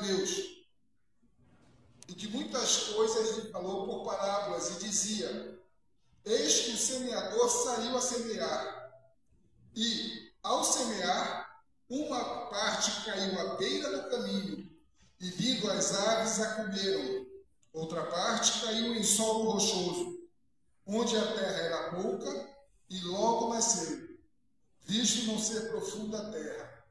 Deus, e que muitas coisas lhe falou por parábolas, e dizia: eis que o semeador saiu a semear, e, ao semear, uma parte caiu à beira do caminho, e vindo as aves a comeram. Outra parte caiu em solo rochoso, onde a terra era pouca, e logo nasceu, visto não ser profunda a terra.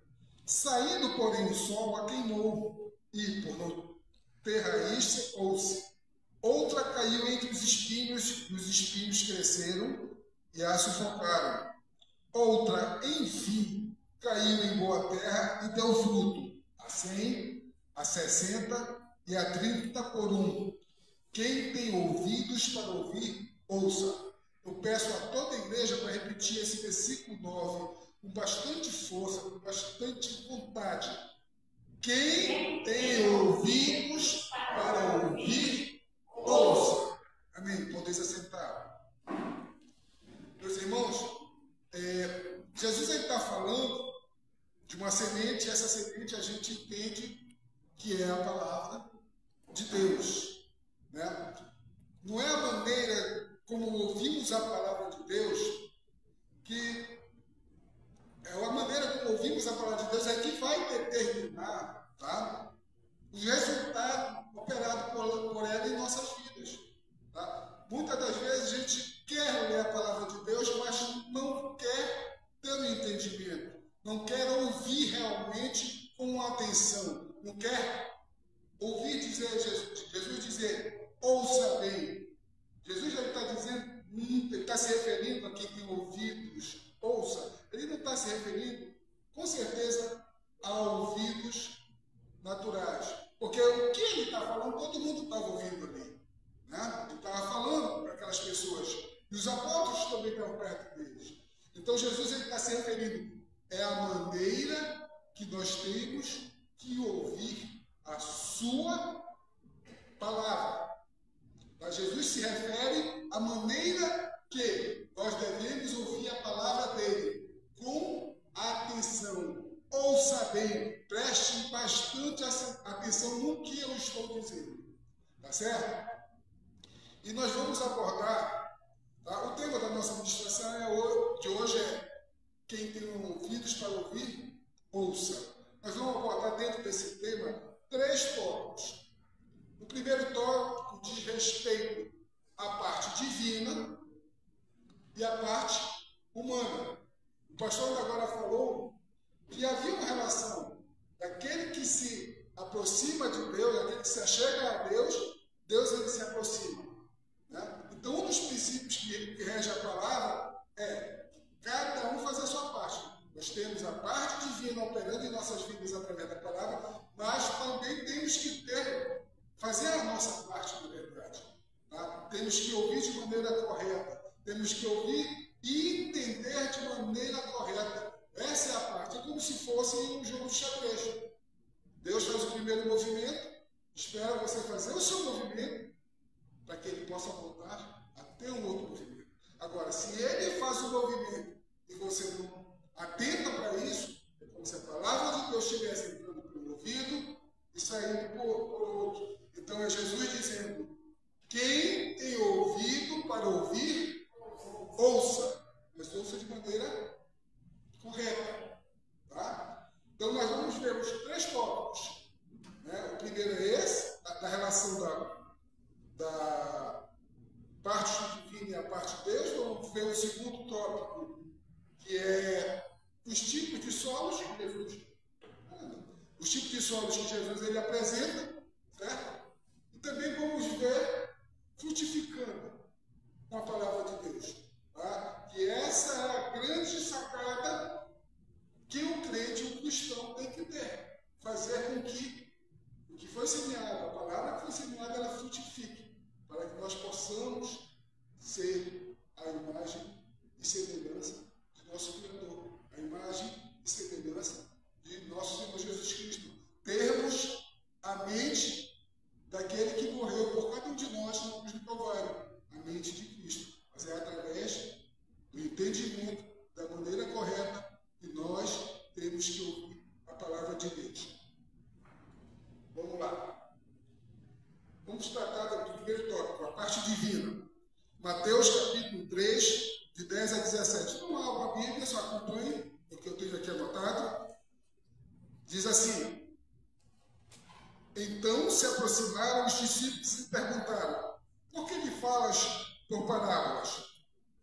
Saindo, porém, o sol a queimou, e, por não ter raiz, secou-se. Outra caiu entre os espinhos, e os espinhos cresceram e a sufocaram. Outra, enfim, caiu em boa terra e deu fruto, a 100, a 60 e a 30 por um. Quem tem ouvidos para ouvir, ouça. Eu peço a toda a igreja para repetir esse versículo 9 com bastante força, com bastante vontade. Quem tem ouvidos para ouvir, ouça. Amém. Podeis assentar. Meus irmãos, Jesus está falando de uma semente, e essa semente a gente entende que é a palavra de Deus, né? Não é a maneira como ouvimos a palavra de Deus que a maneira como ouvimos a palavra de Deus é que vai determinar, tá, o resultado operado por ela em nossas vidas. Tá? Muitas das vezes a gente quer ler a palavra de Deus, mas não quer ter o entendimento, não quer ouvir realmente com atenção, não quer ouvir dizer Jesus dizer, ouça bem. Jesus já está dizendo, ele está se referindo a quem tem ouvidos, ouça. Ele não está se referindo, com certeza, a ouvidos naturais. Porque o que ele está falando, todo mundo estava ouvindo ali. Né? Ele estava falando para aquelas pessoas. E os apóstolos também estavam perto deles. Então Jesus está se referindo, é a maneira que nós temos que ouvir a sua palavra. Mas Jesus se refere à maneira que nós devemos ouvir a palavra dele, com atenção. Ouça bem, preste bastante atenção no que eu estou dizendo. Tá certo? E nós vamos abordar, tá? O tema da nossa ministração de hoje é: quem tem ouvidos para ouvir, ouça. Nós vamos abordar dentro desse tema 3 tópicos. O primeiro tópico diz respeito à parte divina e à parte humana. O pastor agora falou que havia uma relação daquele que se aproxima de Deus, daquele que se achega a Deus, Deus ele se aproxima. Né? Então, um dos princípios que rege a palavra é cada um fazer a sua parte. Nós temos a parte divina operando em nossas vidas através da palavra, mas também temos que fazer a nossa parte, na verdade. Tá? Temos que ouvir de maneira correta. Temos que ouvir e entender de maneira correta. Essa é a parte. É como se fosse um jogo de xadrez. Deus faz o primeiro movimento, espera você fazer o seu movimento, para que ele possa voltar a ter um outro movimento. Agora, se ele faz o movimento e você não atenta para isso, é como se a palavra de Deus estivesse entrando pelo ouvido e saindo por outro. Então é Jesus dizendo: quem tem ouvido para ouvir, ouça. Mas ouça de maneira correta. Tá? Então nós vamos ver os 3 tópicos. Né? O primeiro é esse, da relação da parte divina e a parte de Deus. Vamos ver o segundo tópico, que é os tipos de solos que Jesus, os tipos de solos que Jesus ele apresenta, certo? E também vamos ver frutificando com a palavra de Deus. Tá? Que essa é a grande sacada que o crente, o cristão, tem que ter. Fazer com que o que foi semeado, a palavra que foi semeada, ela frutifique, para que nós possamos ser a imagem e semelhança de nosso Criador, a imagem e semelhança de nosso Senhor Jesus Cristo. Termos a mente daquele que morreu por cada um de nós na cruz do Calvário, a mente de Cristo. Mas é através do entendimento da maneira correta que nós temos que ouvir a palavra de Deus. Vamos vamos tratar do primeiro tópico, a parte divina. Mateus capítulo 3, de 10 a 17. Não há uma Bíblia, só acompanhe, porque eu tenho aqui anotado. Diz assim: então se aproximaram os discípulos e perguntaram: por que lhe falas por parábolas?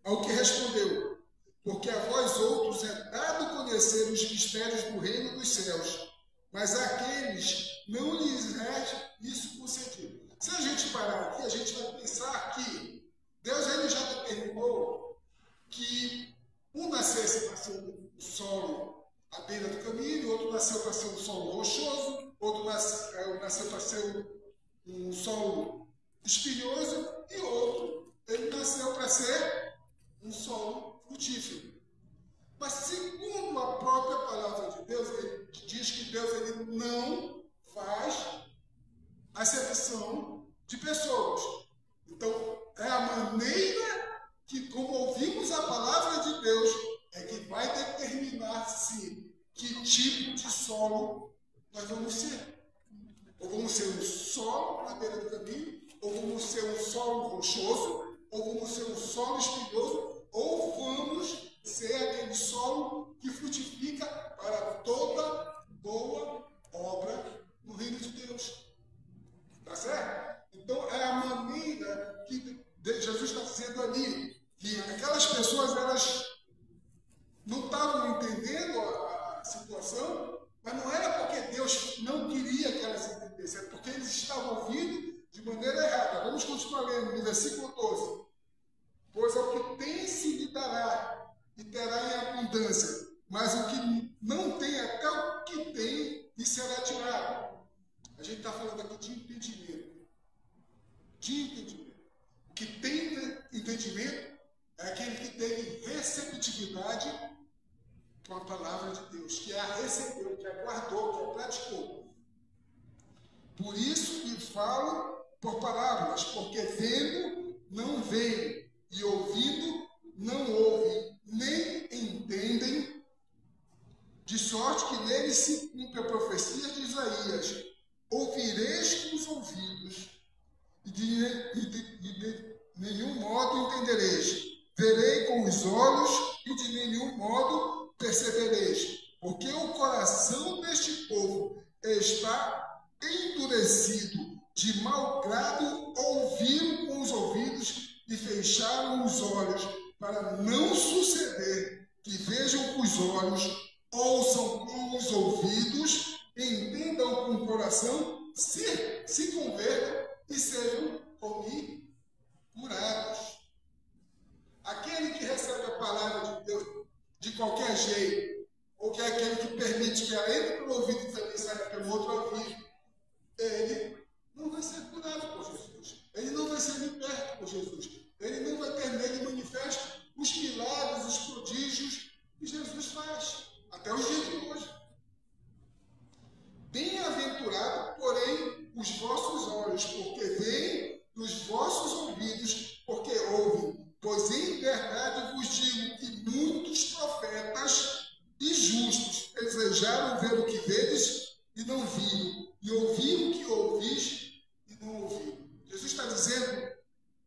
Ao que respondeu: porque a vós outros é dado conhecer os mistérios do reino dos céus, mas àqueles não lhes é isso concedido. Se a gente parar aqui, a gente vai pensar que Deus ele já determinou que um nascesse para ser um solo à beira do caminho, outro nasceu para ser um solo rochoso, outro nasceu para ser um solo espinhoso, e outro ele nasceu para ser um solo frutífero. Mas segundo a própria palavra de Deus, ele diz que Deus ele não faz acepção de pessoas. Então, é a maneira que, como ouvimos a palavra de Deus, é que vai determinar, sim, que tipo de solo nós vamos ser. Ou vamos ser um solo na beira do caminho, ou vamos ser um solo rochoso, ou vamos ser um solo espinhoso, ou vamos ser aquele solo que frutifica para toda boa obra no reino de Deus. Tá certo? Então, é a maneira que Jesus está dizendo ali, que aquelas pessoas, elas não estavam entendendo a situação, mas não era porque Deus não queria que elas entendessem, é porque eles estavam ouvindo de maneira errada. Vamos continuar lendo no versículo 12. Pois ao que tem se lhe dará, e terá em abundância, mas o que não tem, até o que tem, lhe será tirado. A gente está falando aqui de entendimento. De entendimento. O que tem entendimento é aquele que teve receptividade com a palavra de Deus, que a recebeu, que a guardou, que a praticou. Por isso lhe falo por parábolas, porque vendo não veem, e ouvindo não ouvem, nem entendem, de sorte que neles se cumpre a profecia de Isaías: ouvireis com os ouvidos, e de nenhum modo entendereis, verei com os olhos, e de nenhum modo percebereis, porque o coração deste povo está endurecido, de mau grado ouviram com os ouvidos e fecharam os olhos, para não suceder que vejam com os olhos, ouçam com os ouvidos, entendam com o coração, se convertam e sejam curados. Aquele que recebe a palavra de Deus de qualquer jeito, ou que é aquele que permite que ela entre pelo ouvido e também saia pelo outro ouvido, ele não vai ser curado por Jesus. Ele não vai ser liberto por Jesus. Ele não vai ter nele manifesto os milagres, os prodígios que Jesus faz, até os dias de hoje. Bem-aventurado, porém, os vossos olhos, porque veem, e os vossos ouvidos, porque ouvem. Pois em verdade vos digo que muitos profetas e justos desejaram ver o que vedes e não viram, e ouvir o que ouvis e não ouviram. Jesus está dizendo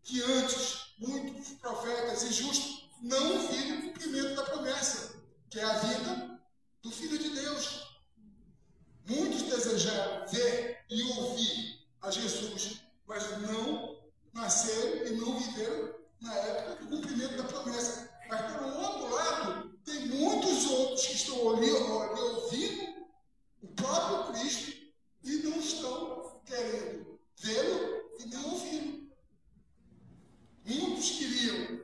que antes muitos profetas e justos não viram o cumprimento da promessa, que é a vida do Filho de Deus. Muitos desejaram ver e ouvir a Jesus, mas não nasceram e não viveram na época do cumprimento da promessa. Mas, por outro lado, tem muitos outros que estão ali ouvindo o próprio Cristo e não estão querendo vê-lo e nem ouvi-lo. Muitos queriam,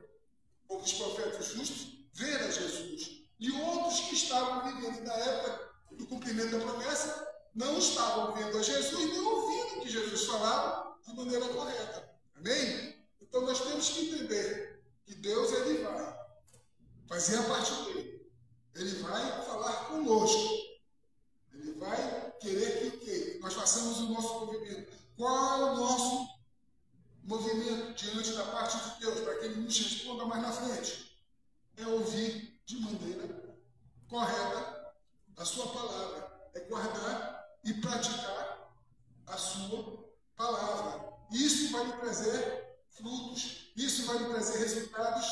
como os profetas justos, ver a Jesus. E outros que estavam vivendo na época do cumprimento da promessa não estavam vendo a Jesus nem ouvindo o que Jesus falava de maneira correta. Amém? Então nós temos que entender que Deus ele vai fazer a parte dele. Ele vai falar conosco. Ele vai querer que nós façamos o nosso movimento. Qual é o nosso movimento diante da parte de Deus, para que ele nos responda mais na frente? É ouvir de maneira correta a sua palavra. É guardar e praticar a sua palavra. isso vai lhe trazer frutos, isso vai lhe trazer resultados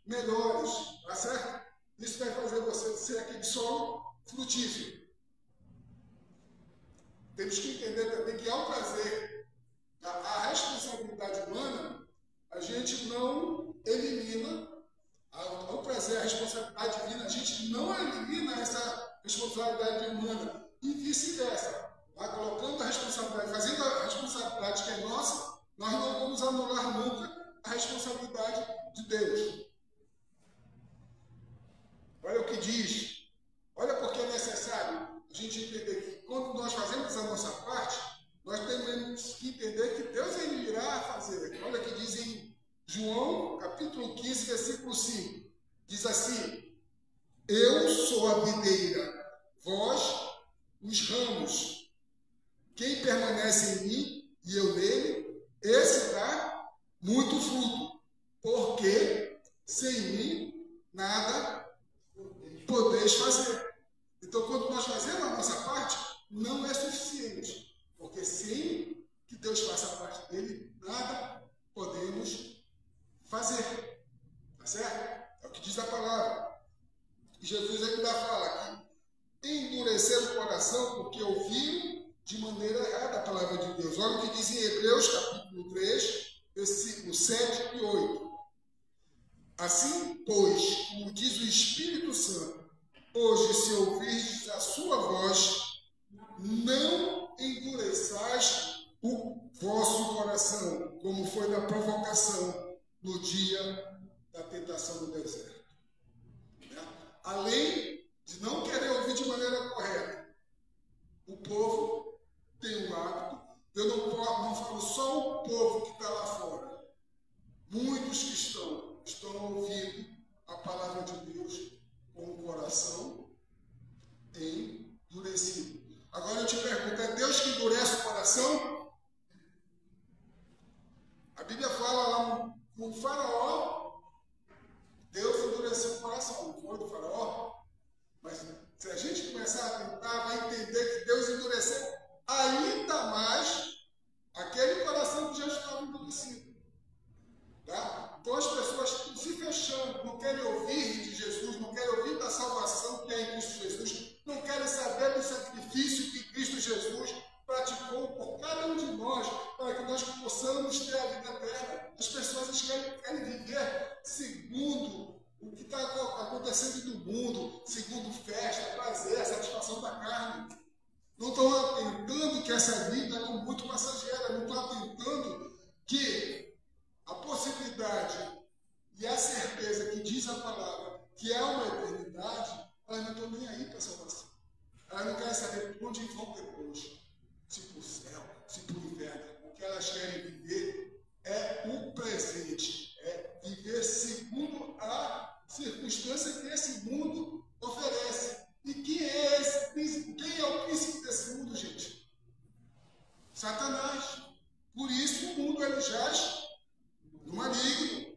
melhores, tá certo? Isso vai fazer você ser aquele solo frutífero. Temos que entender também que ao trazer a responsabilidade humana, a gente não elimina, ao trazer a responsabilidade divina, a gente não elimina essa responsabilidade humana e vice-versa. Colocando a responsabilidade, fazendo a responsabilidade que é nossa, nós não vamos anular nunca a responsabilidade de Deus. Olha o que diz. Olha porque é necessário a gente entender que quando nós fazemos a nossa parte, nós temos que entender que Deus irá fazer. Olha o que diz em João, capítulo 15, versículo 5. Diz assim: eu sou a videira, vós os ramos. Quem permanece em mim e eu nele, esse dá muito fruto, porque sem mim nada podeis fazer. Então, quando nós fazemos a nossa parte, não é suficiente, porque sem que Deus faça a parte dele, nada podemos fazer. Tá certo? É o que diz a palavra. E Jesus ainda fala aqui: endurecer o coração porque ouviram de maneira errada a palavra de Deus. Olha o que diz em Hebreus, capítulo 3, versículos 7 e 8. Assim, pois, como diz o Espírito Santo, hoje, se ouvirdes a sua voz, não endureçais o vosso coração, como foi na provocação no dia da tentação no deserto. Além de não querer ouvir de maneira correta, o povo tem um hábito. Eu não falo só o povo que está lá fora. Muitos que estão ouvindo a palavra de Deus com o coração endurecido. Agora eu te pergunto, é Deus que endurece o coração? A Bíblia fala lá no faraó, Deus endureceu o coração, não foi do faraó? Mas se a gente começar a tentar, vai entender que Deus endureceu ainda mais aquele coração que já estava endurecido. Tá? Então as pessoas estão se fechando, não querem ouvir de Jesus, não querem ouvir da salvação que é em Cristo Jesus, não querem saber do sacrifício que Cristo Jesus praticou por cada um de nós, para que nós possamos ter a vida eterna. As pessoas querem viver segundo o que está acontecendo no mundo, segundo festa, prazer, satisfação da carne. Não estão atentando que essa vida é muito passageira, não estão atentando que a possibilidade e a certeza que diz a palavra, que é uma eternidade, elas não estão nem aí para a salvação. Elas não querem saber por onde vão depois, se para o céu, se para o inferno. O que elas querem viver é o presente, é viver segundo a circunstância que esse mundo oferece. E quem é esse príncipe? Quem é o príncipe desse mundo, gente? Satanás. Por isso o mundo ele jaz no maligno.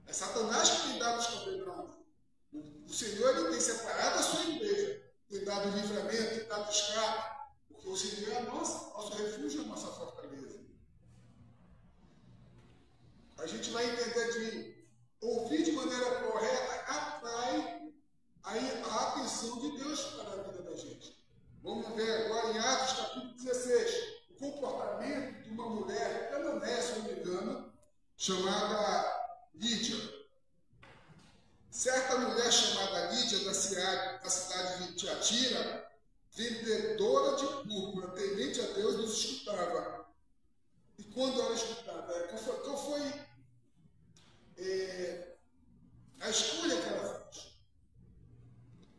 É Satanás que tem dado escondedado. O Senhor ele tem separado a sua igreja, tem dado livramento, tem dado escape, porque o Senhor é nosso refúgio, a nossa fortaleza. A gente vai entender de ouvir de maneira correta atrai a atenção de Deus para a vida da gente. Vamos ver agora em Atos capítulo 16, o comportamento de uma mulher cananeia, se não me engano, chamada Lídia. Certa mulher chamada Lídia, da cidade de Tiatira, vendedora de púrpura, temente a Deus, nos escutava. E quando ela escutava, qual foi a escolha que ela fez?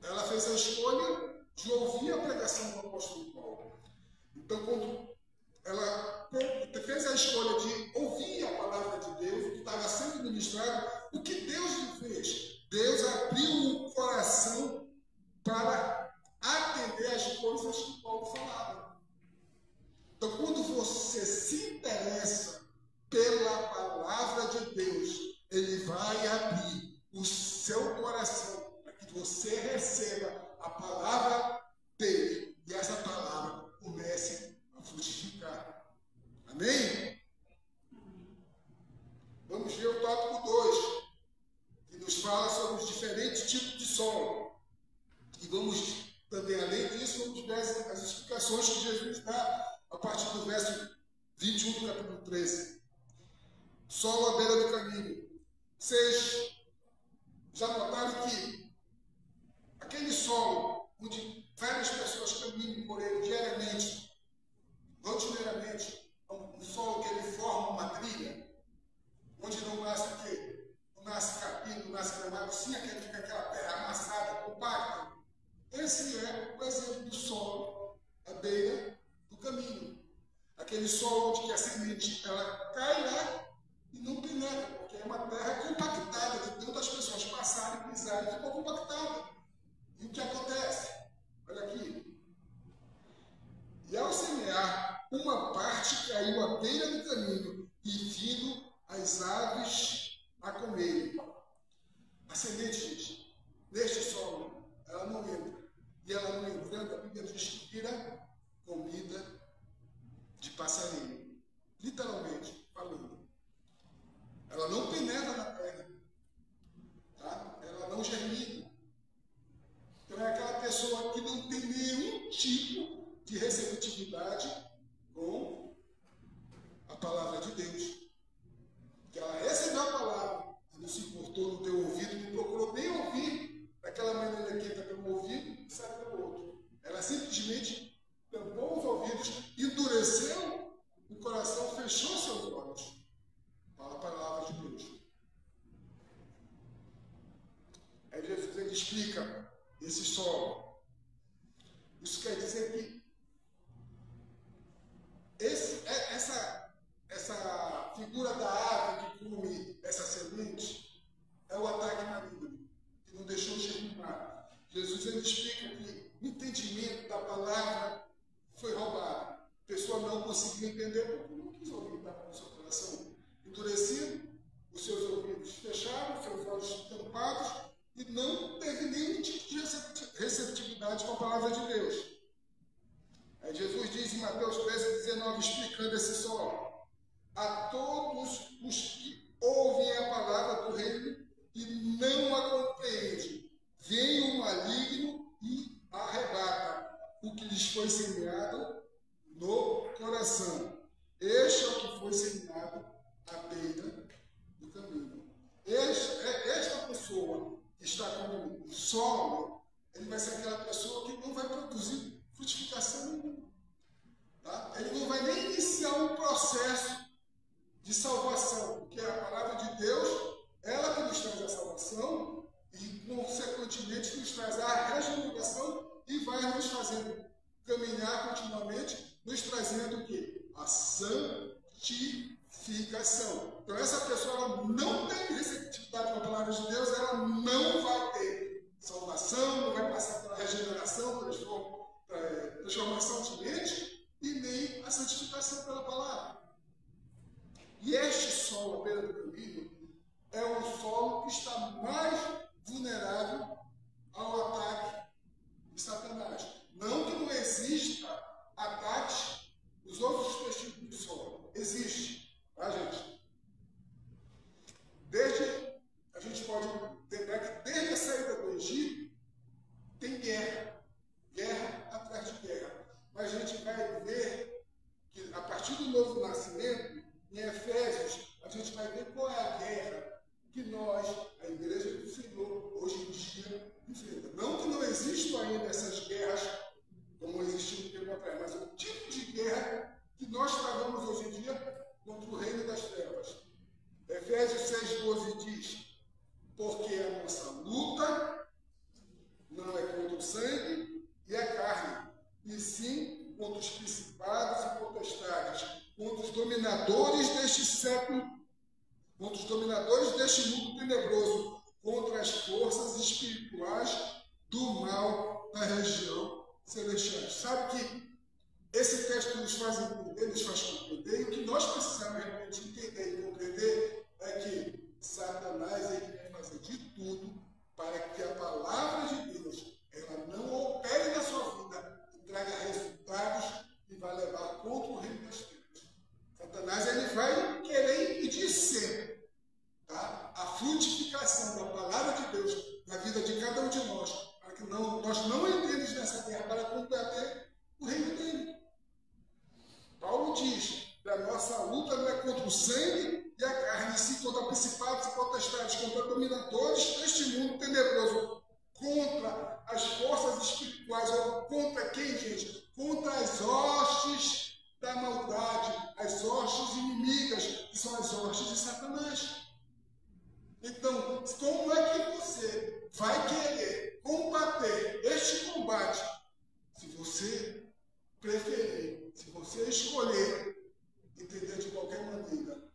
Ela fez a escolha de ouvir a pregação do apóstolo Paulo. Então, quando ela fez a escolha de ouvir a palavra de Deus, que estava sendo ministrado, o que Deus lhe fez? Deus abriu o coração para atender as coisas que Paulo falava. Então, quando você se interessa pela palavra de Deus, Ele vai abrir o seu coração para que você receba a palavra dele e essa palavra comece a frutificar. Amém? expressões que Jesus dá a partir do verso 21 do capítulo 13. Solo à beira do caminho. Vocês já notaram que aquele solo onde várias pessoas caminham por ele diariamente, rotineiramente, um solo que ele forma uma trilha, onde não nasce o quê? Não nasce capim, não nasce gramado, sim, aquele fica aquela terra amassada, compacta. Esse é o exemplo do solo à beira do caminho. Aquele solo onde a semente ela cai lá e não penetra, porque é uma terra compactada, de tantas pessoas passarem, pisarem, ficou compactada. E o que acontece? Olha aqui. E ao semear, uma parte caiu à beira do caminho e vindo as aves a comerem. A semente, gente, neste solo, ela não entra. E ela não entrando, a Bíblia diz que vira comida de passarinho. Literalmente falando. Ela não penetra na terra. Tá? Ela não germina. Então é aquela pessoa que não tem nenhum tipo de receptividade com a palavra de Deus. Que ela recebeu a palavra, não se importou no teu ouvido, não procurou nem ouvir daquela maneira que entra pelo ouvido e sai pelo outro. Ela simplesmente tampou os ouvidos, endureceu o coração, fechou seus olhos para a palavra de Deus. Aí Jesus ele explica esse solo. Isso quer dizer que essa figura da ave que come essa semente é o ataque maligno, que não deixou germinar. Jesus ele explica que o entendimento da palavra foi roubado. A pessoa não conseguiu entender porque não quis ouvir, estava no seu coração endurecido, os seus ouvidos fechados, seus olhos tampados e não teve nenhum tipo de receptividade com a palavra de Deus. Aí Jesus diz em Mateus 13:19, explicando esse solo: a todos os que ouvem a palavra do reino e não a compreendem, vem o maligno e arrebata o que lhes foi semeado no coração. Este é o que foi semeado à beira do caminho. Esta pessoa que está como solo, ele vai ser aquela pessoa que não vai produzir frutificação nenhuma. Tá? Ele não vai nem iniciar um processo de salvação, porque a palavra de Deus, ela que nos traz a salvação e, consequentemente, nos traz a regeneração e vai nos fazendo caminhar continuamente, nos trazendo o quê? A santificação. Então, essa pessoa ela não tem receptividade com a palavra de Deus, ela não vai ter salvação, não vai passar pela regeneração, transformação de mente e nem a santificação pela palavra. E este solo à beira do caminho é um solo que está mais vulnerável ao ataque de Satanás. Não que não exista ataques nos outros três tipos de solo. Existe, tá, gente? A gente pode lembrar que desde a saída do Egito tem guerra. Guerra atrás de guerra. Mas a gente vai ver que a partir do novo nascimento, em Efésios, a gente vai ver qual é a guerra que nós, a Igreja do Senhor, hoje em dia, enfrenta. Não que não existam ainda essas guerras como existiam no tempo atrás, mas o tipo de guerra que nós travamos hoje em dia contra o reino das trevas. Efésios 6,12 diz: porque a nossa luta não é contra o sangue e a carne, e sim contra os principados e potestades, contra os dominadores deste século, contra os dominadores deste mundo tenebroso, contra as forças espirituais do mal na região celestial. Sabe que esse texto nos faz entender, nos faz compreender, e o que nós precisamos realmente entender e compreender é que Satanás ele quer fazer de tudo para que a palavra de Deus ela não opere na sua vida e traga resultados e vai levar contra o reino das trevas. Satanás ele vai querer impedir sempre, tá, a frutificação da palavra de Deus na vida de cada um de nós, para que nós não entremos nessa guerra para combater o reino dele. nossa luta não é contra o sangue e a carne, sim contra principados e potestades, contra dominadores deste mundo tenebroso, contra as forças espirituais, ou contra quem, gente? Contra as hostes da maldade, as hostes inimigas, que são as hostes de Satanás. Então, como é que você vai querer combater este combate se você preferir, se você escolher entender de qualquer maneira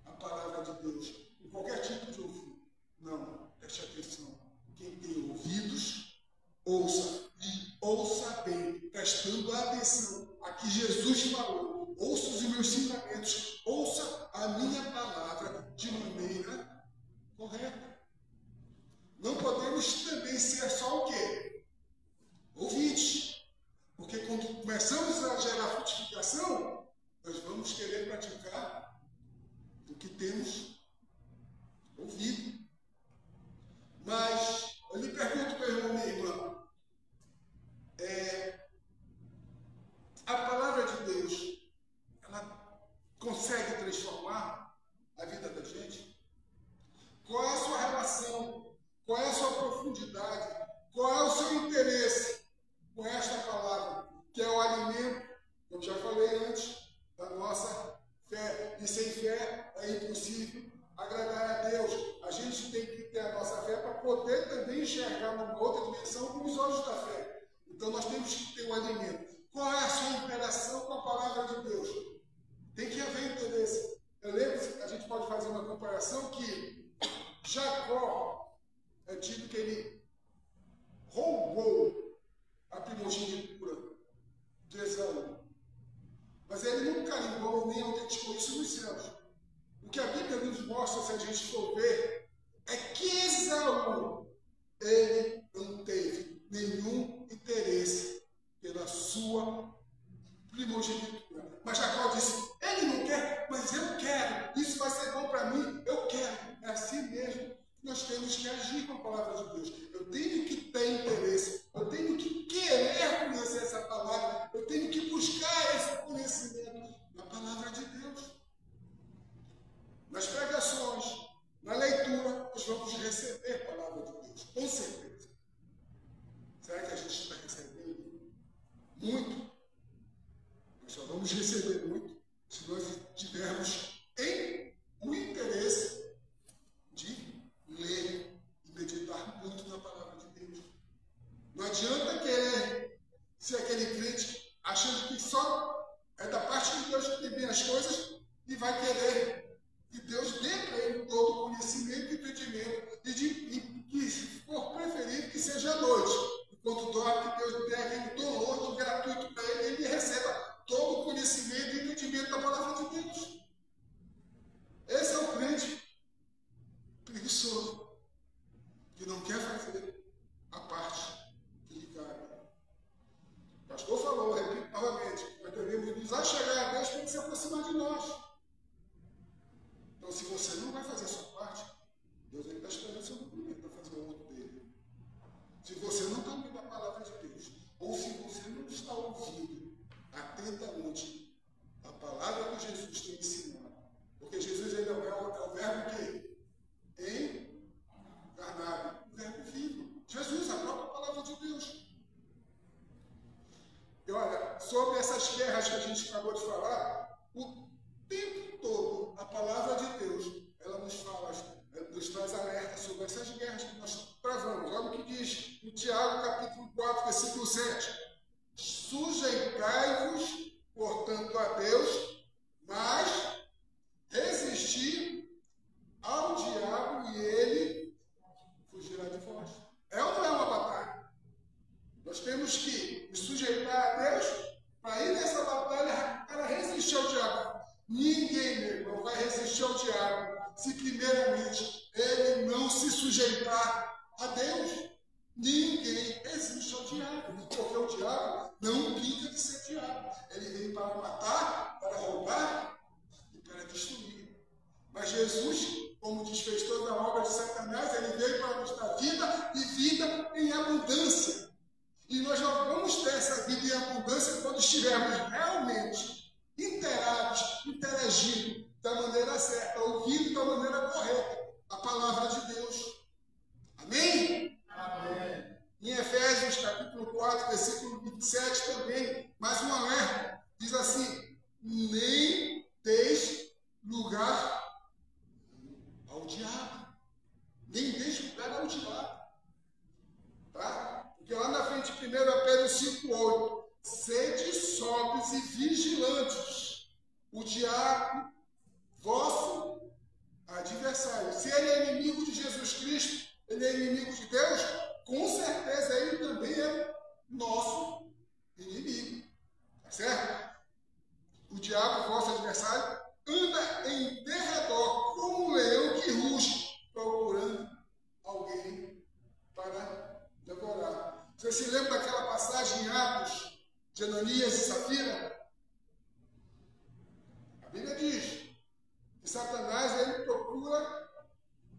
a palavra de Deus, em qualquer tipo de ouvido? Não, preste atenção. Quem tem ouvidos, ouça, e ouça bem, prestando atenção a que Jesus falou. Ouça os meus ensinamentos, ouça a minha palavra de maneira correta. Não podemos também ser só o quê? Ouvintes. Porque quando começamos a gerar frutificação, nós vamos querer praticar o que temos ouvido. Mas eu lhe pergunto, meu irmão, minha irmã, a palavra de Deus, ela consegue transformar a vida da gente? Qual é a sua relação? Qual é a sua profundidade? Qual é o seu interesse com esta palavra, que é o alimento, como já falei antes, da nossa fé? E sem fé é impossível agradar a Deus. A gente tem que ter a nossa fé para poder também enxergar numa outra dimensão com os olhos da fé. Então nós temos que ter o alimento. Qual é a sua interação com a palavra de Deus? Tem que haver interesse. Eu lembro que a gente pode fazer uma comparação que Jacó é dito que ele roubou a primogenitura de Esaú. Mas ele não carimbou nem autenticou isso nos céus. O que a Bíblia nos mostra, se a gente for ver, é que Esaú, ele não teve nenhum interesse pela sua primogenitura. Mas Jacó disse, ele não quer, mas eu quero. Isso vai ser bom para mim, eu quero. É assim mesmo que nós temos que agir com a palavra de Deus. Eu tenho que ter interesse, eu tenho que querer conhecer essa palavra, eu tenho que buscar esse conhecimento na palavra de Deus. Nas pregações, na leitura, nós vamos receber a palavra de Deus, com certeza. Será que a gente está recebendo muito? Nós só vamos receber muito se nós tivermos o interesse de ler e meditar muito na palavra de Deus. Não adianta querer ser aquele crente achando que só é da parte de Deus que tem as coisas e vai querer que Deus dê para ele todo o conhecimento e entendimento, e que, se for preferível, que seja à noite. Enquanto dorme, que Deus dê aquele download gratuito para ele, e ele receba todo o conhecimento e entendimento da palavra de Deus. Esse é o crente preguiçoso, que não quer fazer a parte que lhe cabe. O pastor falou, repito novamente, nós devemos nos achegar a Deus para ele se aproximar de nós. Então, se você não vai fazer a sua parte, Deus está esperando o seu movimento para fazer o outro dele. Se você não está ouvindo a palavra de Deus, ou se você não está ouvindo atentamente a palavra que Jesus tem ensinado, porque Jesus ele é o verbo que encarnado, o verbo vivo. Jesus, a própria palavra de Deus. E olha, sobre essas guerras que a gente acabou de falar, o tempo todo, a palavra de Deus, ela nos fala, nos traz alerta sobre essas guerras que nós travamos. Olha o que diz em Tiago, capítulo 4, versículo 7. Sujeitai-vos, portanto, a Deus, mas resistir ao diabo e ele fugirá de vós. É ou não é uma batalha? Nós temos que nos sujeitar a Deus para ir nessa batalha para resistir ao diabo. Ninguém, meu irmão, vai resistir ao diabo se primeiramente ele não se sujeitar a Deus. Ninguém resiste ao diabo, porque o diabo não pinta de ser diabo. Ele vem para matar, para roubar e para destruir. Mas Jesus, como desfez toda a obra de Satanás, ele veio para nos dar vida e vida em abundância. E nós já vamos ter essa vida em abundância quando estivermos realmente inteirados inteirados, interagindo da maneira certa, ouvindo da maneira correta a palavra de Deus. Amém? Amém. Em Efésios, capítulo 4, versículo 27 também, mais um alerta, diz assim: nem deixe lugar ao diabo. Nem deixe lugar ao diabo. Tá? Porque lá na frente, 1 Pedro 5,8, sede sóbrios e vigilantes. O diabo, vosso adversário. Se ele é inimigo de Jesus Cristo, ele é inimigo de Deus, com certeza ele também é nosso inimigo. Tá certo? O diabo, vosso adversário, anda em derredor como um leão que ruge, procurando alguém para devorar. Você se lembra daquela passagem em Atos de Ananias e Safira? A Bíblia diz que Satanás, ele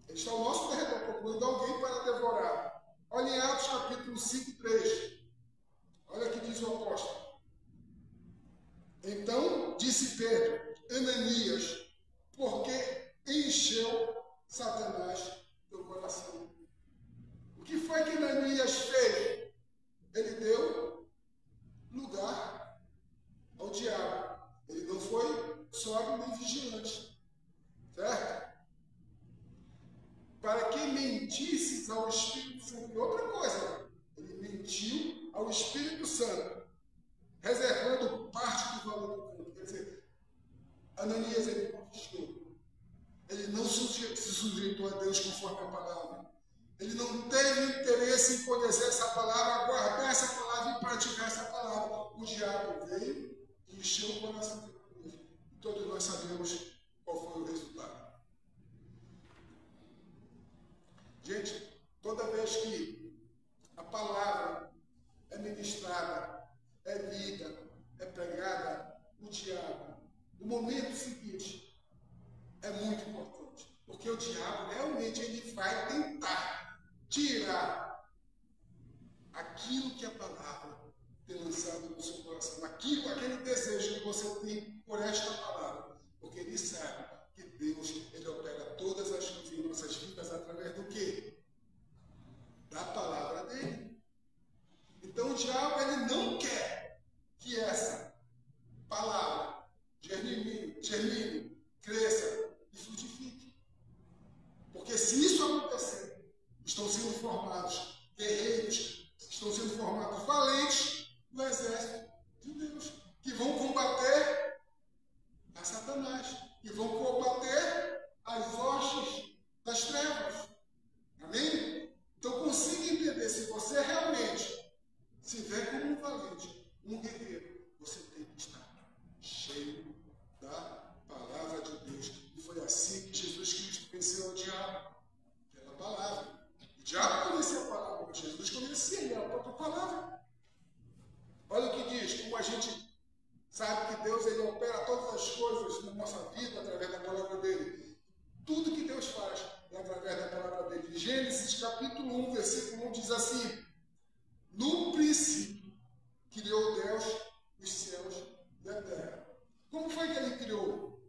está ao nosso derredor, procurando alguém para devorar. Olha em Atos capítulo 5, 3. Olha o que diz o apóstolo. Então disse Pedro: Ananias, porque encheu Satanás teu coração. O que foi que Ananias fez? Ele deu lugar ao diabo. Ele não foi sóbrio nem vigilante. Certo? Para que mentisses ao Espírito Santo. E outra coisa, ele mentiu ao Espírito Santo, reservando parte do valor do culto. Quer dizer, Ananias, ele conquistou. Ele não se sujeitou a Deus conforme a palavra. Ele não teve interesse em conhecer essa palavra, guardar essa palavra e praticar essa palavra. O diabo veio e encheu o coração dele. Todos nós sabemos qual foi o resultado. Gente, toda vez que a palavra é ministrada, é lida, é pregada, o diabo, no momento seguinte, é muito importante. Porque o diabo realmente ele vai tentar tirar aquilo que a palavra tem lançado no seu coração, aquele desejo que você tem por esta palavra. Porque ele sabe que Deus, ele opera todas as coisas em nossas vidas através do quê? Da palavra dele. Então o diabo, ele não quer que essa palavra germine, cresça e frutifique. Porque se isso acontecer, estão sendo formados guerreiros, estão sendo formados valentes no exército de Deus, que vão combater a Satanás, que vão combater as hostes das trevas. Amém? Então consiga entender, se você realmente se vê como um valente, um guerreiro, você tem que estar cheio da palavra de Deus. E foi assim que Jesus Cristo venceu o diabo, pela palavra. O diabo conhecia a palavra, mas Jesus conhecia a própria palavra. Olha o que diz, como a gente sabe que Deus, ele opera todas as coisas na nossa vida através da palavra dele. Tudo que Deus faz é através da palavra dele. Gênesis capítulo 1, versículo 1 diz assim: no princípio criou Deus os céus e a terra. Como foi que ele criou?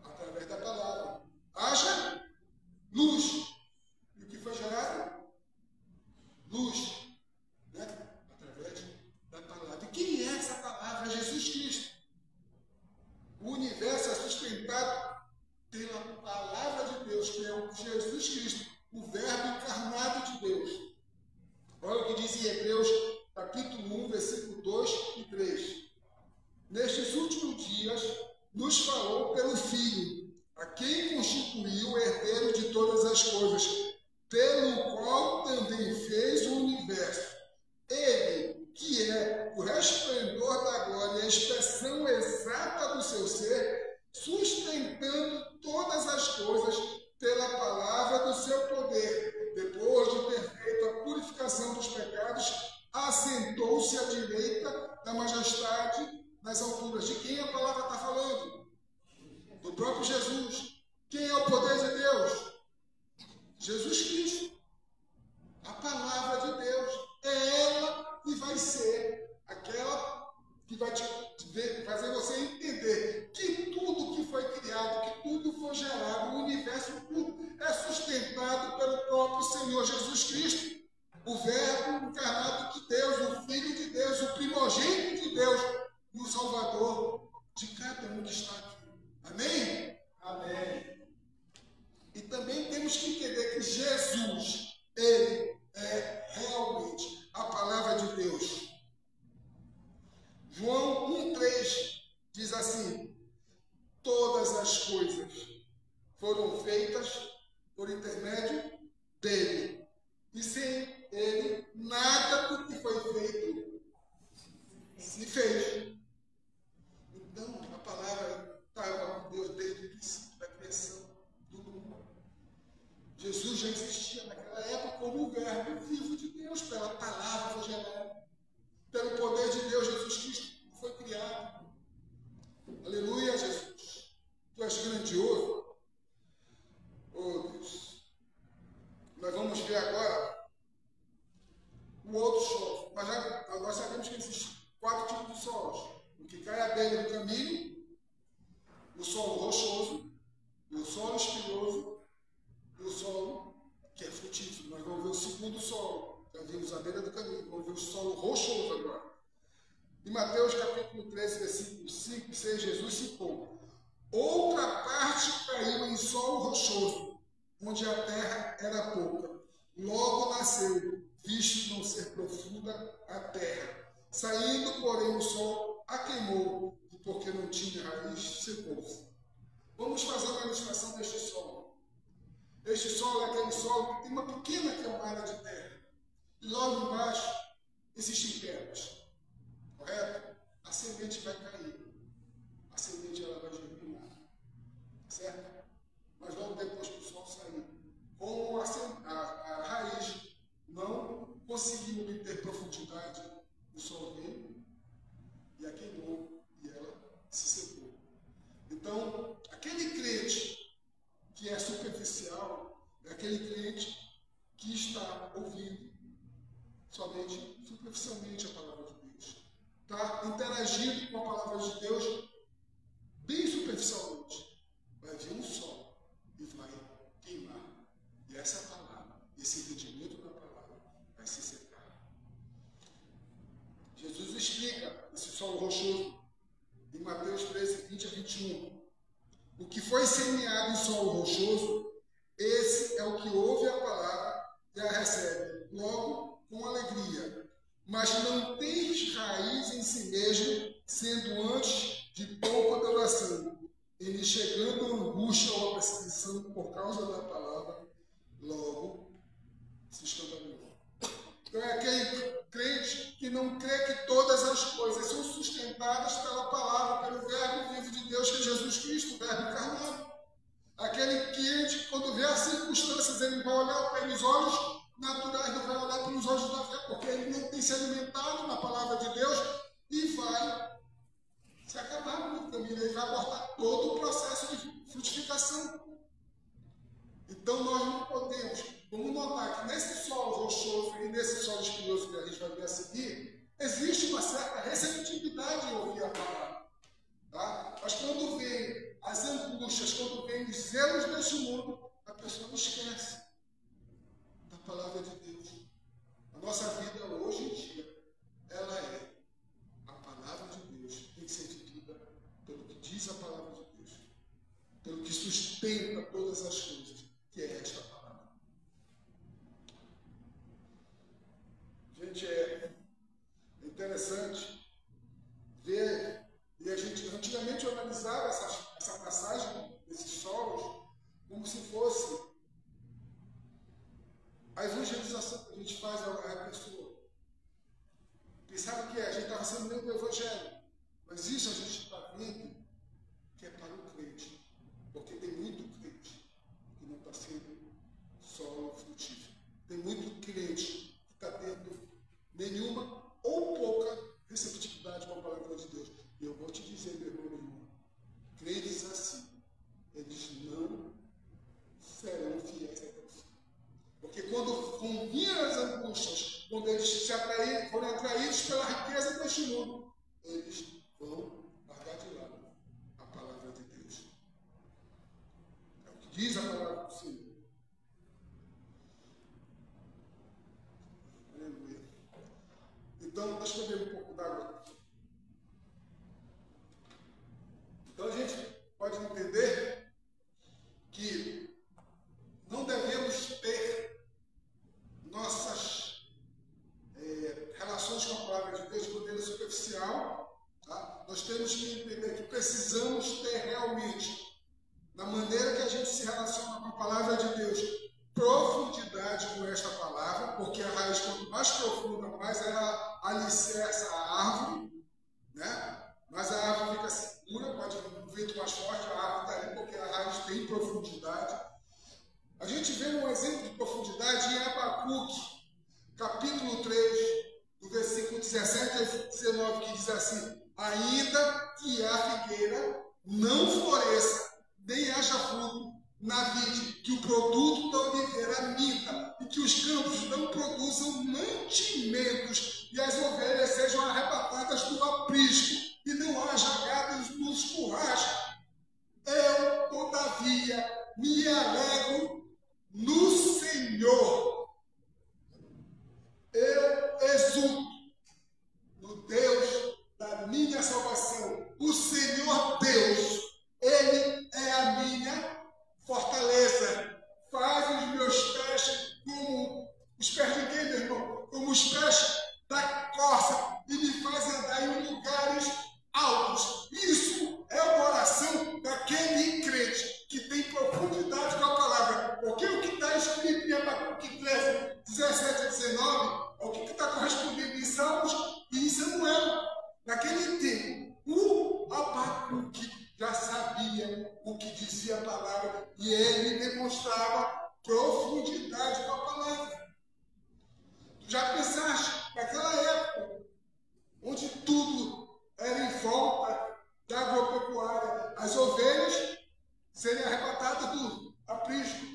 Através da palavra. Haja luz. E o que foi gerado? Luz. Né? Através da palavra. E quem é essa palavra? Jesus Cristo. O universo é sustentado pela palavra de Deus, que é o Jesus Cristo, o Verbo encarnado de Deus. Olha o que diz em Hebreus, capítulo 1, versículo 2 e 3. Nestes últimos dias, nos falou pelo Filho, a quem constituiu o herdeiro de todas as coisas, pelo qual também fez o universo. Ele, que é o resplendor da glória e a expressão exata do seu ser, sustentando todas as coisas pela palavra do seu poder, depois de ter feito a purificação dos pecados, assentou-se à direita da majestade nas alturas. De quem a palavra está falando? Do próprio Jesus. Quem é o poder de Deus? Jesus Cristo. A palavra de Deus. É ela que vai ser aquela que vai te fazer você entender que tudo que foi criado, que tudo foi gerado, o universo tudo é sustentado pelo próprio Senhor Jesus Cristo, o Verbo encarnado de Deus, o Filho de Deus, o primogênito de Deus e o Salvador de cada um que está aqui. Amém? Amém. E também temos que entender que Jesus, ele é realmente a palavra de Deus. João 1,3 diz assim: todas as coisas foram feitas por intermédio dele. E sem ele, nada do que foi feito se fez. Então, a palavra estava com Deus desde o princípio da criação do mundo. Jesus já existia naquela época como o Verbo vivo de Deus, pela palavra foi gerada. Pelo poder de Deus, Jesus Cristo foi criado. Aleluia, Jesus. Tu és grandioso. Oh, Deus. Nós vamos ver agora o outro solo. Nós sabemos que existem 4 tipos de solos. O que cai à beira do caminho, o solo rochoso, o solo espinhoso e o solo que é frutífero. Nós vamos ver o segundo solo. Já vimos à beira do caminho. Vamos ver o solo rochoso agora. Em Mateus capítulo 13, versículo 5 e 6, Jesus citou: outra parte caiu em solo rochoso, onde a terra era pouca. Logo nasceu, visto não ser profunda a terra. Saindo, porém, o sol a queimou, e porque não tinha raiz, secou-se. Vamos fazer uma ilustração deste solo. Este solo é aquele solo que tem uma pequena camada de terra. E logo embaixo existem pedras. Correto? A semente vai cair. A semente ela vai germinar. Certo? Mas logo depois que o sol sair, como a raiz não conseguiu obter profundidade, o sol veio e a queimou e ela se secou. Então, aquele crente que é superficial é aquele crente que está ouvindo somente superficialmente a palavra de Deus. Está interagindo com a palavra de Deus bem superficialmente. Vai vir um sol e vai queimar. E essa palavra, esse entendimento da palavra, vai se secar. Jesus explica esse solo rochoso em Mateus 13, 20 a 21. O que foi semeado em solo rochoso, esse é o que ouve a palavra e a recebe, logo com alegria. Mas não tem raiz em si mesmo, sendo antes de pouca duração. Ele chegando a angústia ou a perseguição por causa da palavra, logo se escandalizou. Então é aquele crente que não crê que todas as coisas são sustentadas pela palavra, pelo Verbo vivo de Deus, que é Jesus Cristo, o Verbo encarnado. Aquele crente que quando vê as circunstâncias, ele vai olhar pelos olhos naturais, não vai olhar pelos olhos da fé, porque ele não tem se alimentado na palavra de Deus e vai se acabar no caminho, ele vai abortar todo o processo de frutificação. Então nós não podemos, vamos notar que nesse solo rochoso e nesse solo espinhoso que a gente vai ver a seguir, existe uma certa receptividade em ouvir a palavra. Tá? Mas quando vem as angústias, quando vem os zelos desse mundo, a pessoa esquece da palavra de Deus. A nossa vida hoje em dia, ela é a palavra de Deus, tem que ser vivida pelo que diz a palavra de Deus, pelo que sustenta todas as coisas, que é esta palavra. Gente, é interessante ver, e a gente antigamente eu analisava essa passagem desses solos como se fosse a evangelização que a gente faz à pessoa. Pensava que a gente estava sendo meio do evangelho, mas isso a gente está vendo que é para o crente, porque tem muito crente que não está sendo solo frutífero. Tem muito crente que está tendo nenhuma ou pouca receptividade com a palavra de Deus. E eu vou te dizer, meu irmão, que entender que precisamos ter realmente, na maneira que a gente se relaciona com a palavra de Deus, profundidade com esta palavra, porque a raiz, quanto mais profunda, mais ela alicerça a árvore, né? Mas a árvore fica segura, pode vir um vento mais forte, a árvore está ali porque a raiz tem profundidade. A gente vê um exemplo de profundidade em Abacuque, capítulo 3, do versículo 17 a 19, que diz assim: ainda que a figueira não floresça, nem haja fruto na vide, que o produto da oliveira minta, e que os campos não produzam mantimentos, e as ovelhas sejam arrebatadas do aprisco, e não haja gados nos currais, eu, todavia, me alegro no Senhor. Eu exulto no Deus da minha salvação. O Senhor Deus, Ele é a minha fortaleza. Faz os meus pés como os pés de quem, meu irmão? Como os pés da corça, e me faz andar em lugares altos. Isso é o coração daquele crente que tem profundidade com a palavra. Porque o que está escrito em Abacuque 13, 17 a 19, é o que está correspondido em Salmos e em Samuel. Naquele tempo, o Abacuque já sabia o que dizia a palavra e ele demonstrava profundidade com a palavra. Tu já pensaste naquela época, onde tudo era em volta da agropecuária, as ovelhas serem arrebatadas do aprisco,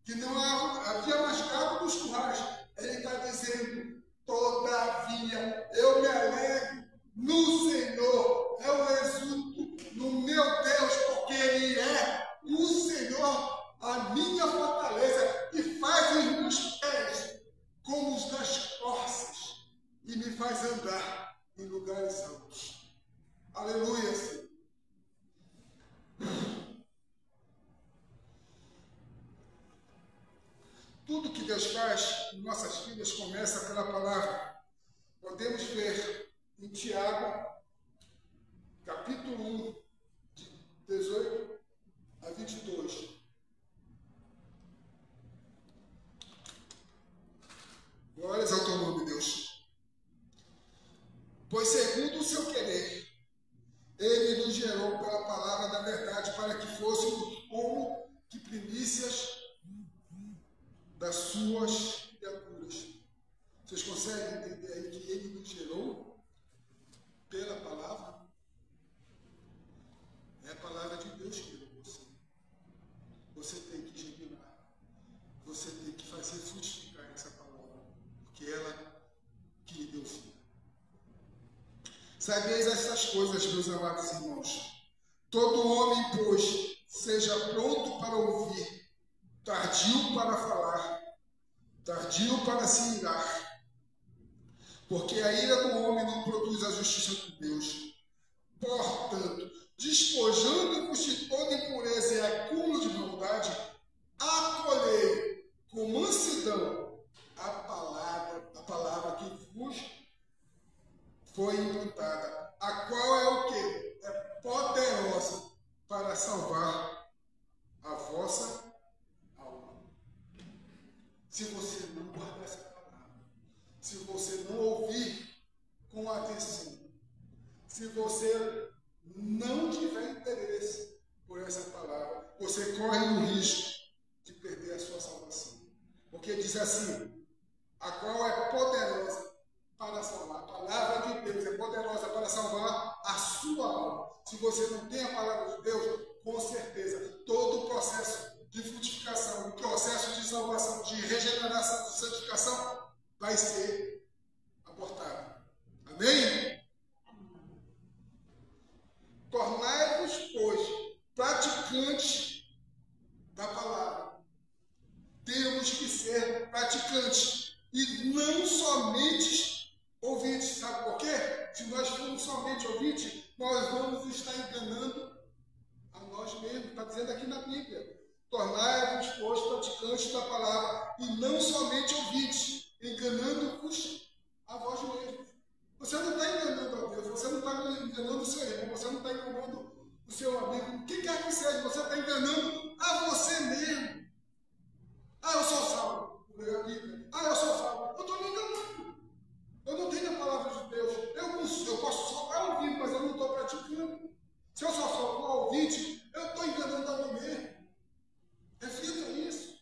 que não havia mais gado nos currais. Ele está dizendo: todavia eu me alegro no Senhor, eu exulto no meu Deus, porque Ele é o Senhor, a minha fortaleza, e faz os meus pés como os das corças, e me faz andar em lugares altos. Aleluia, Senhor. Tudo que Deus faz em nossas vidas começa pela palavra. Podemos ver em Tiago, capítulo 1, de 18 a 22. Glórias ao teu nome, Deus. Pois segundo o seu querer, Ele nos gerou pela palavra da verdade, para que fôssemos como que primícias das suas criaturas. Vocês conseguem entender aí que Ele nos gerou pela palavra? É a palavra de Deus que gerou você. Você tem que germinar. Você tem que fazer frutificar essa palavra, porque ela que lhe deu vida. Sabeis essas coisas, meus amados irmãos. Todo homem, pois, seja pronto para ouvir, tardio para falar, tardio para se irar, porque a ira do homem não produz a justiça de Deus. Portanto, despojando-vos de toda impureza e acúmulo de maldade, acolhei com mansidão a palavra que vos foi implantada, a qual é o quê? É poderosa para salvar a vossa alma. Se você não guardar essa palavra, se você não ouvir com atenção, se você não tiver interesse por essa palavra, você corre o risco de perder a sua salvação. Porque diz assim: a qual é poderosa para salvar. A palavra de Deus é poderosa para salvar a sua alma. Se você não tem a palavra de Deus, com certeza, todo o processo de frutificação, o processo de salvação, de regeneração, de santificação, vai ser abortado. Amém? Tornai-vos, pois, praticantes da palavra. Temos que ser praticantes e não somente ouvintes. Sabe por quê? Se nós formos somente ouvintes, nós vamos estar enganando a nós mesmos. Está dizendo aqui na Bíblia: tornai-vos, pois, praticantes da palavra e não somente ouvintes, enganando-vos a vós mesmos. Você não está enganando a Deus, você não está enganando o seu irmão, você não está enganando o seu amigo, o que quer que seja, você está enganando a você mesmo. Ah, eu sou salvo. Ah, eu sou salvo. Eu estou me enganando. Eu não tenho a palavra de Deus. Eu posso só estar ouvindo, mas eu não estou praticando. Se eu só sou ouvinte, eu estou enganando a mim mesmo. Reflita isso.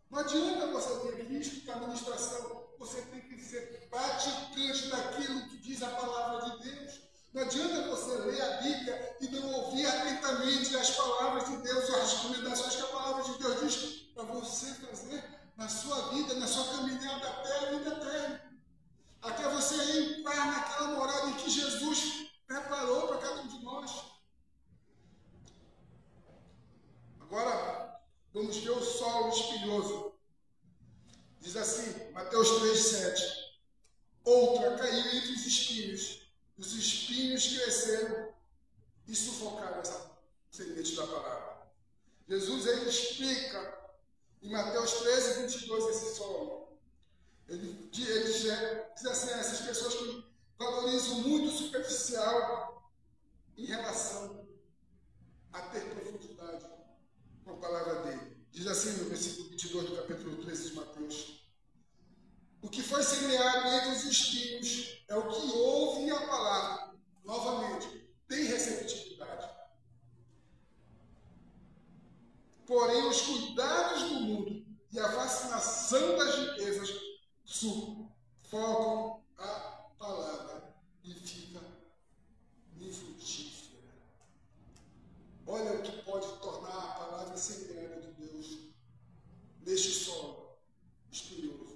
Não adianta você ter aqui escutar a ministração. Você tem que ser praticante daquilo que diz a palavra de Deus. Não adianta você ler a Bíblia e não ouvir atentamente as palavras de Deus, as recomendações que a palavra de Deus diz para você fazer na sua vida, na sua caminhada até a vida eterna. Até você entrar naquela morada em que Jesus preparou para cada um de nós. Agora, vamos ver o solo espinhoso. Diz assim, Mateus 3,7. Outra caiu entre os espinhos. Os espinhos cresceram e sufocaram essa semente da palavra. Jesus, ele explica em Mateus 13:22 esse solo. Ele diz assim, essas pessoas que valorizam muito o superficial em relação a ter profundidade com a palavra dele. Diz assim no versículo 22 do capítulo 13 de Mateus. O que foi semeado entre os espinhos é o que ouve a palavra. Novamente, tem receptividade. Porém, os cuidados do mundo e a fascinação das riquezas sufocam a palavra e fica infrutífera. Olha o que pode tornar a palavra semeada de Deus neste solo espinhoso.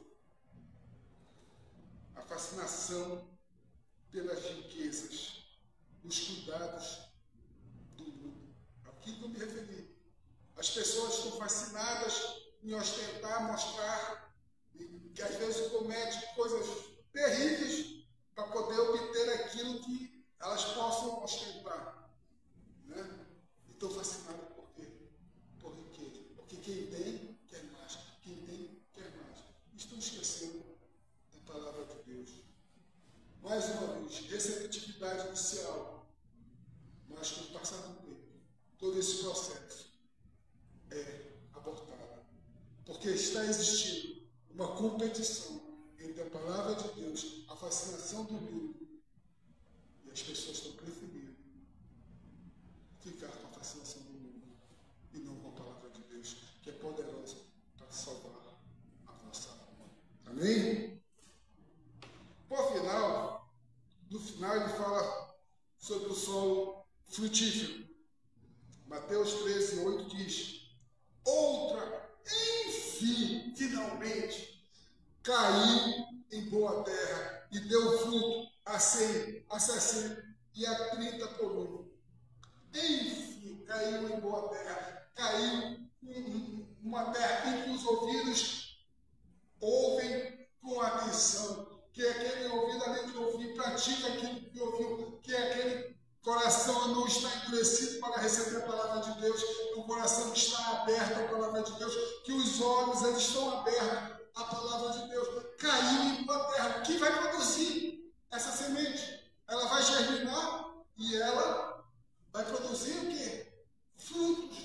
A fascinação pelas riquezas, os cuidados do mundo. Aqui que eu me referi. As pessoas estão fascinadas em ostentar, mostrar, e que às vezes cometem coisas terríveis para poder obter aquilo que elas possam ostentar. Né? E estão fascinadas por quê? Por riqueza. Porque quem tem, quer mais. Quem tem, quer mais. Estão esquecendo da palavra de Deus. Mais uma vez, receptividade inicial. Mas com o passar do tempo, todo esse processo é abortado. Porque está existindo uma competição entre a palavra de Deus, a fascinação do mundo, e as pessoas estão preferindo ficar com a fascinação do mundo e não com a palavra de Deus, que é poderosa para salvar a nossa alma. Amém? Por final, no final ele fala sobre o solo frutífero. Mateus 13:8 diz: outra, enfim, finalmente, caiu em boa terra e deu fruto a 100, a 60 e a 30 por um. Enfim, caiu em boa terra, caiu em uma terra em que os ouvidos ouvem com atenção, que é aquele ouvido, além de ouvir, pratica aquilo que ouviu, que é aquele coração não está endurecido para receber a palavra de Deus, o coração que está aberto à palavra de Deus, que os olhos eles estão abertos à palavra de Deus. Caiu em boa terra. O que vai produzir essa semente? Ela vai germinar e ela vai produzir o quê? Frutos.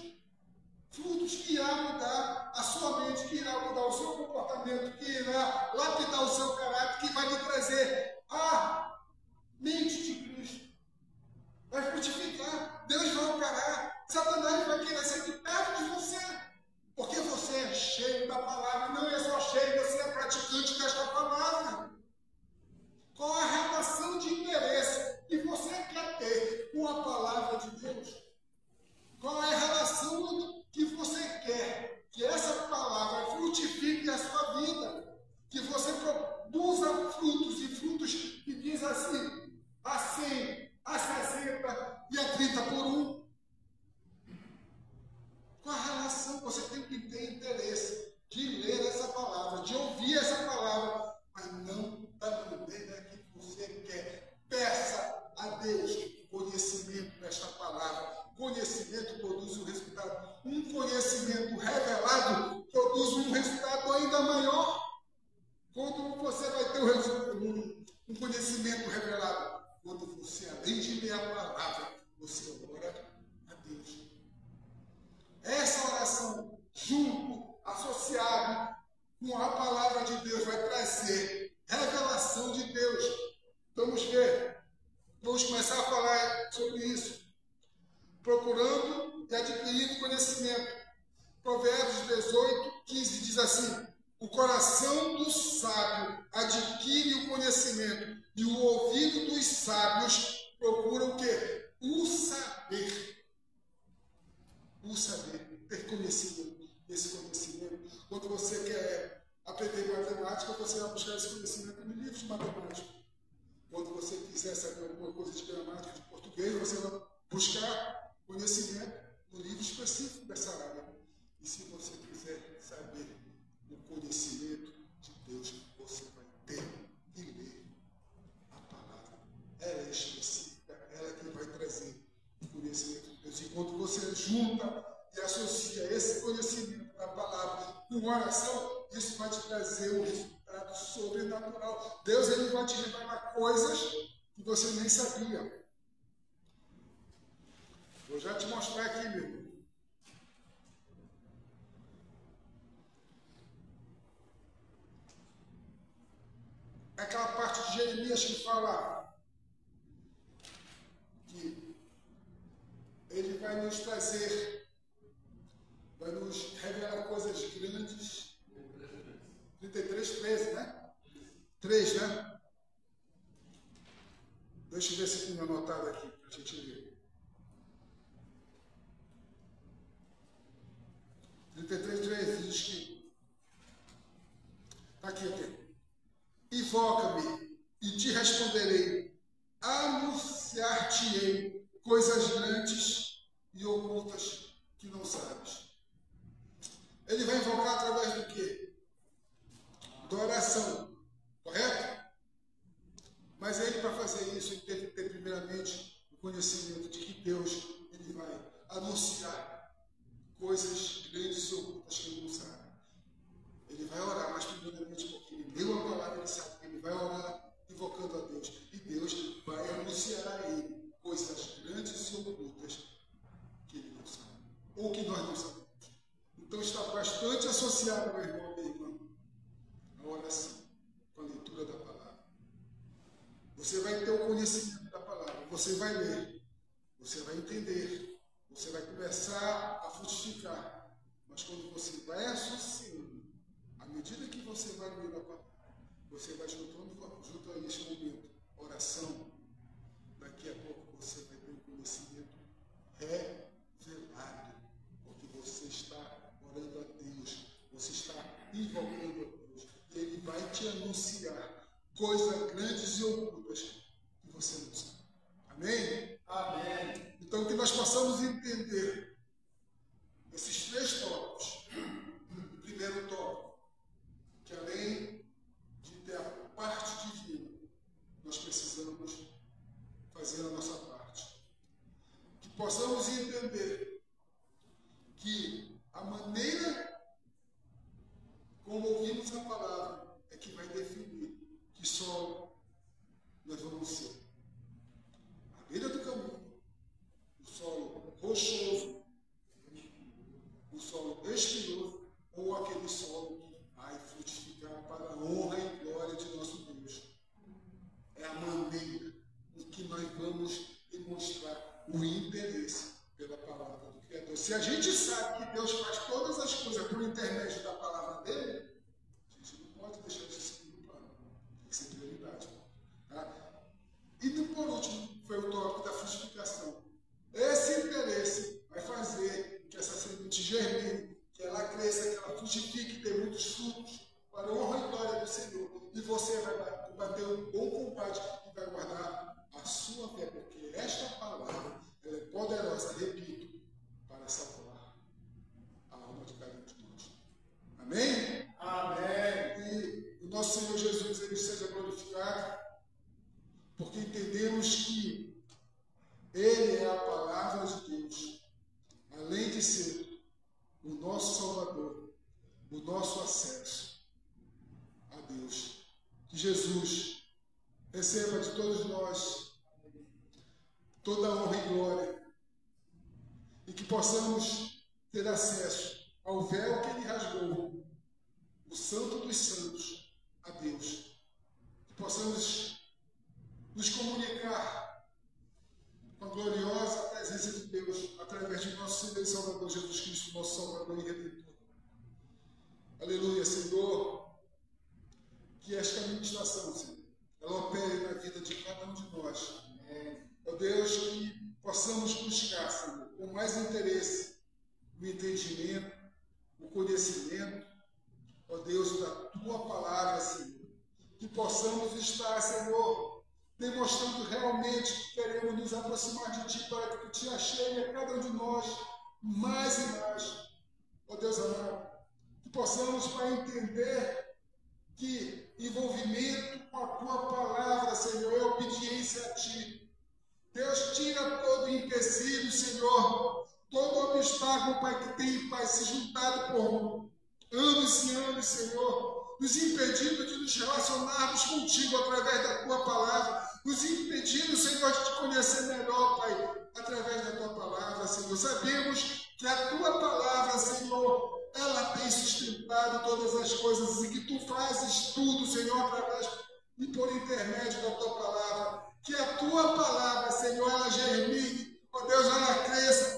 Frutos que irá mudar a sua mente, que irá mudar o seu comportamento, que irá lapidar o seu caráter, que vai lhe trazer a mente de Cristo. Vai frutificar, Deus vai operar, Satanás vai querer ser de perto de você, porque você é cheio da palavra, não é só cheio, você é praticante desta palavra. Qual a relação de interesse que você quer ter com a palavra de Deus? Qual é a relação que você quer que essa palavra frutifique a sua vida? Que você produza frutos, e frutos que diz assim, a 100, a 60 e a 30 por um. Qual a relação? Você tem que ter interesse de ler essa palavra, de ouvir essa palavra, mas não da maneira que você quer. Peça a Deus conhecimento desta palavra. Conhecimento produz um resultado. Um conhecimento revelado produz um resultado ainda maior. Quando você vai ter um conhecimento revelado. Quando você, além de ler a palavra, você ora a Deus. Essa oração, junto, associado com a palavra de Deus, vai trazer revelação de Deus. Vamos ver. Vamos começar a falar sobre isso. Procurando e adquirindo conhecimento. Provérbios 18, 15 diz assim: o coração do sábio adquire o conhecimento, e o ouvido dos sábios procura o quê? O saber. O saber, ter conhecimento. Esse conhecimento, quando você quer aprender matemática, você vai buscar esse conhecimento em livros matemáticos. Quando você quiser saber alguma coisa de gramática, de português, você vai buscar conhecimento no livro específico dessa área. E se você quiser saber o conhecimento de Deus, você vai ter que ler a palavra. Ela é específica, ela é que vai trazer o conhecimento de Deus. E quando você junta e associa esse conhecimento da palavra com oração, isso vai te trazer um resultado sobrenatural. Deus, ele vai te revelar coisas que você nem sabia. Vou já te mostrar aqui, meu irmão. Aquela parte de Jeremias que fala que ele vai nos trazer, vai nos revelar coisas grandes. 33, 13, né? 3, né? Deixa eu ver se tem anotado aqui para a gente ler. 33, 13 diz que aqui. Invoca-me e te responderei, anunciar-te-ei coisas grandes e ocultas que não sabes. Ele vai invocar através do quê? Da oração, correto? Mas ele, para fazer isso, ele teve que ter primeiramente o conhecimento de que Deus, ele vai anunciar coisas grandes e ocultas que ele não sabe. Ele vai orar, mas primeiramente porque ele leu a palavra, ele sabe que ele vai orar invocando a Deus. E Deus vai anunciar a ele coisas grandes e ocultas que ele não sabe. Ou que nós não sabemos. Então está bastante associado, meu irmão, minha irmã, a oração, com a leitura da palavra. Você vai ter o conhecimento da palavra, você vai ler, você vai entender, você vai começar a frutificar. Mas quando você vai associando, à medida que você vai ler a palavra, você vai juntando a esse momento, oração, daqui a pouco você vai ter um conhecimento revelado, porque você está orando a Deus, você está invocando a Deus, e Ele vai te anunciar coisas grandes e ocultas que você não sabe. Amém? Amém. Então, que nós possamos entender esses 3 tópicos. O primeiro tópico, que além de ter a parte divina, nós precisamos fazer a nossa parte. Que possamos entender que a maneira como ouvimos a palavra é que vai definir que solo nós vamos ser. À beira do caminho, o solo rochoso, o solo espinhoso, ou aquele solo que vai frutificar para a honra e glória de nosso Deus. É a maneira em que nós vamos demonstrar o interesse pela palavra do Criador. Se a gente sabe que Deus faz todas as coisas por intermédio da palavra dele, a gente não pode deixar de ser no plano. Tem que ser prioridade. Tá? E por último, foi o tópico da frutificação. Esse interesse vai fazer que essa semente germine, que ela cresça, que ela frutifique, tenha muitos frutos, para a honra e glória do Senhor. E você vai bater um bom combate e vai guardar a sua fé, porque esta palavra ela é poderosa, repito, para salvar a alma de cada um de nós. Amém? Amém. E o nosso Senhor Jesus, ele seja glorificado, porque entendemos que Ele é a palavra de Deus, além de ser o nosso Salvador, o nosso acesso a Deus. Que Jesus receba de todos nós toda a honra e glória, e que possamos ter acesso ao véu que Ele rasgou, o Santo dos Santos, a Deus. Que possamos nos comunicar com a gloriosa presença de Deus através de nosso Senhor e Salvador Jesus Cristo, nosso Salvador e Redentor. Aleluia, Senhor. Que esta ministração, Senhor, ela opere na vida de cada um de nós. Ó Deus, que possamos buscar, Senhor, com mais interesse, o entendimento, o conhecimento, ó Deus, da Tua palavra, Senhor. Que possamos estar, Senhor, demonstrando realmente que queremos nos aproximar de Ti, para que Tu te achegue a cada um de nós mais e mais. Ó Deus amado, que possamos, Pai, entender que envolvimento com a Tua palavra, Senhor, é obediência a Ti. Deus, tira todo empecilho, Senhor, todo obstáculo, Pai, que tem, Pai, se juntado por anos e anos, Senhor, nos impedindo de nos relacionarmos contigo através da Tua palavra, nos impedindo, Senhor, de te conhecer melhor, Pai, através da Tua palavra, Senhor. Sabemos que a Tua palavra, Senhor, ela tem sustentado todas as coisas e que Tu fazes tudo, Senhor, através e por intermédio da Tua palavra. Que a Tua palavra, Senhor, ela germine, ó Deus, ela cresça